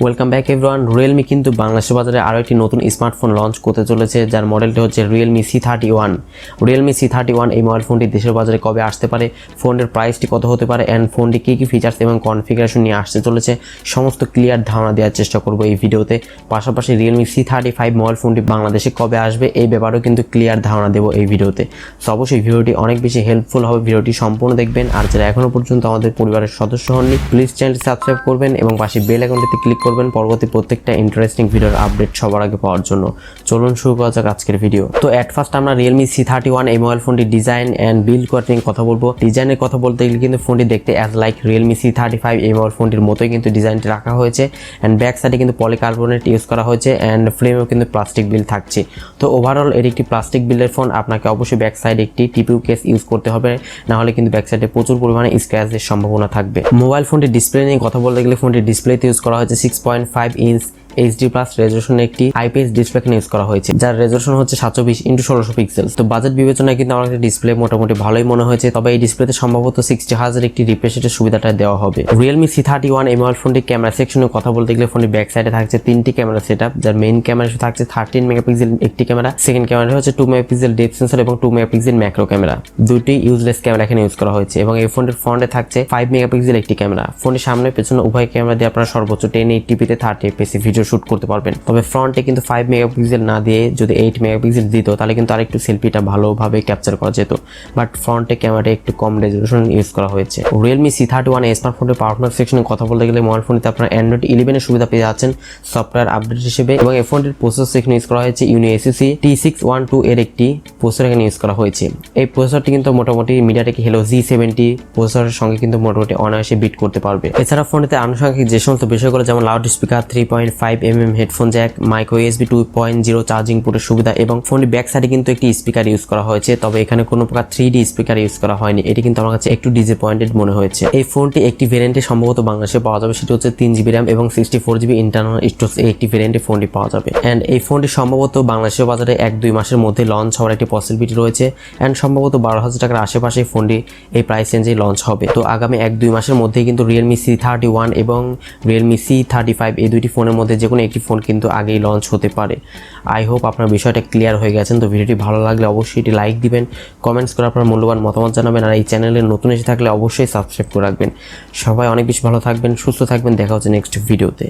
Welcome back everyone. Realme কিন্তু বাংলাদেশের বাজারে আরও একটি নতুন স্মার্টফোন লঞ্চ করতে চলেছে, যার মডেলটি হচ্ছে Realme C31। Realme C31 এই মোবাইল ফোনটি দেশের বাজারে কবে আসতে পারে, ফোনের প্রাইসটি কত হতে পারে, অ্যান্ড ফোনটি কী কী ফিচার্স এবং কনফিগারেশন নিয়ে আসতে চলেছে সমস্ত ক্লিয়ার ধারণা দেওয়ার চেষ্টা করব এই ভিডিওতে। পাশাপাশি Realme C35 মোবাইল ফোনটি বাংলাদেশে কবে আসবে এই ব্যাপারেও কিন্তু ক্লিয়ার ধারণা দেবো এই ভিডিওতে। সো অবশ্যই ভিডিওটি অনেক বেশি হেল্পফুল হবে, ভিডিওটি সম্পূর্ণ দেখবেন। আর যারা এখনও পর্যন্ত আমাদের পরিবারের সদস্য হননি, প্লিজ চ্যানেলটি সাবস্ক্রাইব করবেন এবং পাশে বেল আইকনটিতে ক্লিক করবেন পরবর্তী প্রত্যেকটা ইন্টারেস্টিং ভিডিওর আপডেট সবার আগে পাওয়ার জন্য। চলুন শুরু করা যাক আজকের ভিডিও। তো এট ফার্স্ট আমরা Realme C31 এই মোবাইল ফোনটি ডিজাইন অ্যান্ড বিল্ড কোয়ালিটি নিয়ে কথা বলবো। ডিজাইনের কথা বলতে গেলে কিন্তু ফোনটি দেখতে অ্যাজ লাইক Realme C35 এই মোবাইল ফোনটির মতোই কিন্তু ডিজাইনটি রাখা হয়েছে, অ্যান্ড ব্যাক সাইডে কিন্তু পলিকার্বনেট ইউজ করা হয়েছে, অ্যান্ড ফ্রেমেও কিন্তু প্লাস্টিক বিল্ড থাকছে। তো ওভারঅল এর একটি প্লাস্টিক বিল্ডের ফোন, আপনাকে অবশ্যই ব্যাক সাইডে একটি টিপিউ কেস ইউজ করতে হবে, না হলে কিন্তু ব্যাক সাইডে প্রচুর পরিমাণে স্ক্র্যাচের সম্ভাবনা থাকবে। মোবাইল ফোনটির ডিসপ্লে নিয়ে কথা বলতে গেলে ফোনটির ডিসপ্লেতে ইউজ করা হয়েছে 6.5 ইঞ্চ HD+ রেজোলিউশনের একটি IPS ডিসপ্লে ইউজ করা হয়েছে, যার রেজোলিউশন হচ্ছে 720x1600 পিক্সেল। তো বাজেট বিবেচনায় কিন্তু আমার কাছে ডিসপ্লে মোটামুটি ভালোই মনে হয়েছে, তবে এই ডিসপ্লেতে সম্ভবত 60Hz একটি রিফ্রেশ রেটের সুবিধাটা দেওয়া হবে। Realme C31 এই মোবাইল ফোনটি ক্যামেরা সেকশনে কথা বলতে গেলে ফোনটি ব্যাক সাইডে থাকছে 3টি ক্যামেরা সেটআপ, যার মেইন ক্যামেরা থাকছে 13 মেগাপিক্সেল একটি ক্যামেরা, সেকেন্ড ক্যামেরা হচ্ছে 2 মেগাপিক্সেল ডেপথ সেন্সর এবং 2 মেগাপিক্সেল ম্যাক্রো ক্যামেরা। দুটি ইউজলেস ক্যামেরা এখানে ইউজ করা হয়েছে, এবং এই ফোনটির ফ্রন্টে থাকছে 5 মেগাপিক্সেল একটি ক্যামেরা। ফোনটির সামনে পেছনে উভয় ক্যামেরা দিয়ে আপনারা সর্বোচ্চ 1080p 30fps ভিডিও শুট করতে পারবেন। তবে ফ্রন্টে কিন্তু 5 মেগাপিক্সেল না দিয়ে যদি 8 মেগাপিক্সেল দিত তাহলে কিন্তু আরেকটু সেলফিটা ভালোভাবে ক্যাপচার করা যেত, বাট ফ্রন্টে ক্যামেরাটা একটু কম রেজোলিউশন ইউজ করা হয়েছে। Realme C31 এই স্মার্টফোনের পারফরম্যান্স সেকশনে কথা বলতে গেলে মোবাইল ফোনটিতে আপনারা Android 11 এর সুবিধা পেয়ে যাচ্ছেন সফটওয়্যার আপডেট হিসেবে, এবং এই ফোনটির প্রসেসর সেকশনে ইউজ করা হয়েছে UniSoC T612 এর একটি প্রসেসর এখানে ইউজ করা হয়েছে। এই প্রসেসরটি কিন্তু মোটামুটি MediaTek Helio G70 প্রসেসরের সঙ্গে কিন্তু মোটামুটি অনায়াসে বিট করতে পারবে। এছাড়া ফোনটিতে আনুষঙ্গিক যে সমস্ত বিষয়গুলো যেমন loud speaker, 3.5mm headphone Jack, micro USB 2.0 charging পোর্টের সুবিধা, এবং ফোনটির ব্যাক সাইডে কিন্তু একটি স্পিকার ইউজ করা হয়েছে, তবে এখানে কোনো প্রকার 3D স্পিকার ইউজ করা হয়নি। এটি কিন্তু আমার কাছে একটু ডিসঅ্যাপয়েন্টেড মনে হয়েছে। এই ফোনটি একটি ভেরিয়েন্টে সম্ভবত বাংলাদেশে পাওয়া যাবে, সেটি হচ্ছে 3GB RAM এবং 64GB ইন্টারনাল স্টোরেজ। এই একটি ভেরিয়েন্টে ফোনটি পাওয়া যাবে, অ্যান্ড এই ফোনটি সম্ভবত বাংলাদেশের বাজারে 1-2 মাসের মধ্যে লঞ্চ হওয়ার একটি পসিবিলিটি রয়েছে, অ্যান্ড সম্ভবত 12,000 টাকার আশেপাশে ফোনটি এই প্রাইস রেঞ্জে লঞ্চ হবে। তো আগামী 1-2 মাসের মধ্যেই কিন্তু Realme C31 এবং Realme C35 এই দুইটি ফোনের মধ্যে যে কোনো একটি ফোন কিন্তু আগেই লঞ্চ হতে পারে। আই হোপ আপনার বিষয়টা ক্লিয়ার হয়ে গেছেন। তো ভিডিওটি ভালো লাগলে অবশ্যই এটি লাইক দিবেন, কমেন্টস করে আপনার মূল্যবান মতামত জানাবেন, আর এই চ্যানেলে নতুন এসে থাকলে অবশ্যই সাবস্ক্রাইব করে রাখবেন। সবাই অনেক বেশি ভালো থাকবেন, সুস্থ থাকবেন, দেখা হচ্ছে নেক্সট ভিডিওতে।